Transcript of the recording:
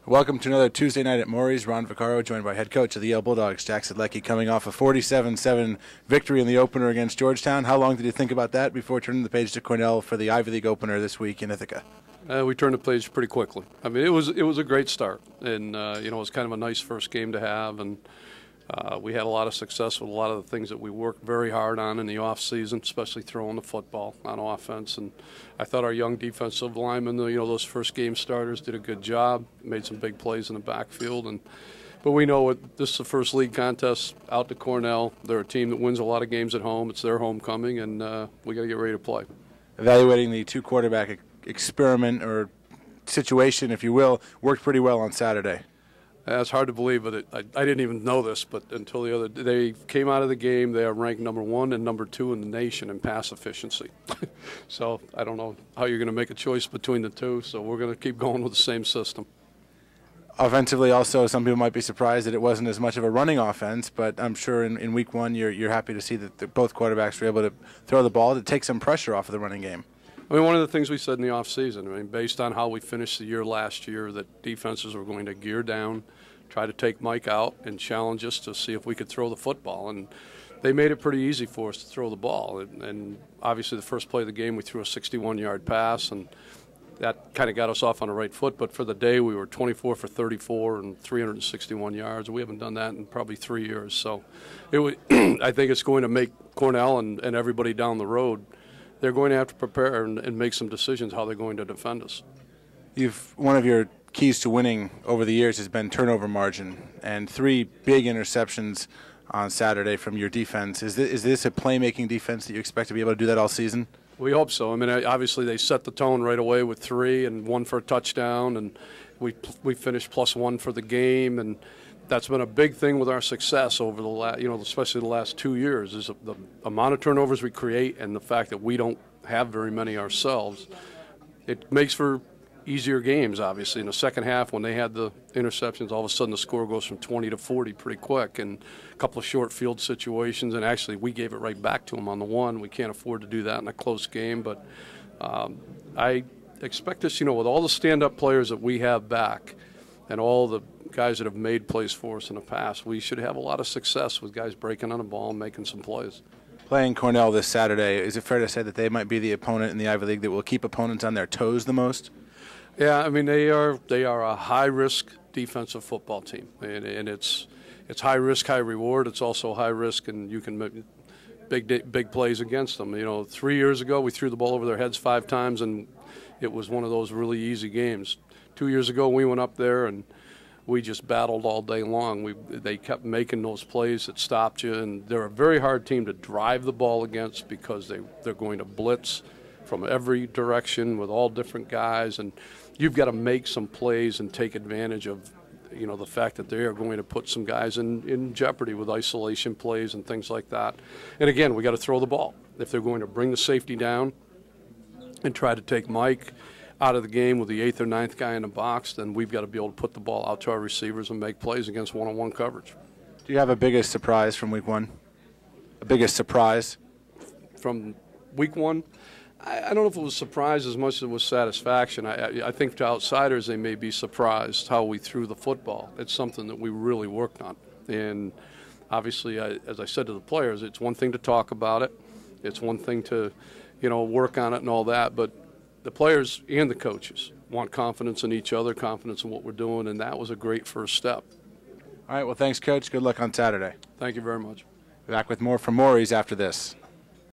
Welcome to another Tuesday night at Mory's. Ron Vaccaro, joined by head coach of the Yale Bulldogs, Siedlecki, coming off a 47-7 victory in the opener against Georgetown. How long did you think about that before turning the page to Cornell for the Ivy League opener this week in Ithaca? We turned the page pretty quickly. I mean, it was a great start, and it was kind of a nice first game to have, and we had a lot of success with a lot of the things that we worked very hard on in the off season, especially throwing the football on offense. And I thought our young defensive linemen, those first game starters, did a good job, made some big plays in the backfield. But we know this is the first league contest out to Cornell. They're a team that wins a lot of games at home. It's their homecoming, and we got to get ready to play. Evaluating the two-quarterback experiment or situation, if you will, worked pretty well on Saturday. It's hard to believe, but I didn't even know this. But until the other day, they came out of the game. They are ranked number 1 and number 2 in the nation in pass efficiency. So I don't know how you're going to make a choice between the two. So we're going to keep going with the same system. Offensively, also, some people might be surprised that it wasn't as much of a running offense. But I'm sure in week 1, you're happy to see that both quarterbacks were able to throw the ball to take some pressure off of the running game. I mean, one of the things we said in the offseason, based on how we finished the year last year, that defenses were going to gear down, try to take Mike out, and challenge us to see if we could throw the football. And they made it pretty easy for us to throw the ball. And obviously the first play of the game, we threw a 61-yard pass, and that kind of got us off on the right foot. But for the day, we were 24 for 34 and 361 yards. We haven't done that in probably 3 years. So I think it's going to make Cornell and everybody down the road, they're going to have to prepare and make some decisions how they're going to defend us. One of your keys to winning over the years has been turnover margin, and 3 big interceptions on Saturday from your defense. Is this a playmaking defense that you expect to be able to do that all season? We hope so. I mean, obviously they set the tone right away with 3 and 1 for a touchdown, and we finished +1 for the game, and that's been a big thing with our success over the last, especially the last 2 years, is the amount of turnovers we create and the fact that we don't have very many ourselves. It makes for easier games, obviously. In the second half, when they had the interceptions, all of a sudden the score goes from 20 to 40 pretty quick, and a couple of short field situations, and actually we gave it right back to them on the one. We can't afford to do that in a close game, but I expect us, with all the stand-up players that we have back and all the guys that have made plays for us in the past, we should have a lot of success with guys breaking on the ball and making some plays. Playing Cornell this Saturday, is it fair to say that they might be the opponent in the Ivy League that will keep opponents on their toes the most? Yeah, I mean, they are a high-risk defensive football team, and it's high risk, high reward. It's also high risk, and you can make big plays against them. 3 years ago, we threw the ball over their heads 5 times, and it was one of those really easy games. 2 years ago, we went up there and we just battled all day long. They kept making those plays that stopped you, and they're a very hard team to drive the ball against because they're going to blitz from every direction with all different guys, and you've got to make some plays and take advantage of the fact that they are going to put some guys in jeopardy with isolation plays and things like that. And again, we got to throw the ball. If they're going to bring the safety down and try to take Mike out of the game with the 8th or 9th guy in the box, then we've got to be able to put the ball out to our receivers and make plays against one-on-one coverage. Do you have a biggest surprise from week 1? A biggest surprise? From week 1? I don't know if it was surprise as much as it was satisfaction. I think to outsiders they may be surprised how we threw the football. It's something that we really worked on. And obviously, as I said to the players, it's one thing to talk about it. It's one thing to, work on it and all that. But the players and the coaches want confidence in each other, confidence in what we're doing, and that was a great first step. All right, well, thanks, Coach. Good luck on Saturday. Thank you very much. Back with more from Mory's after this.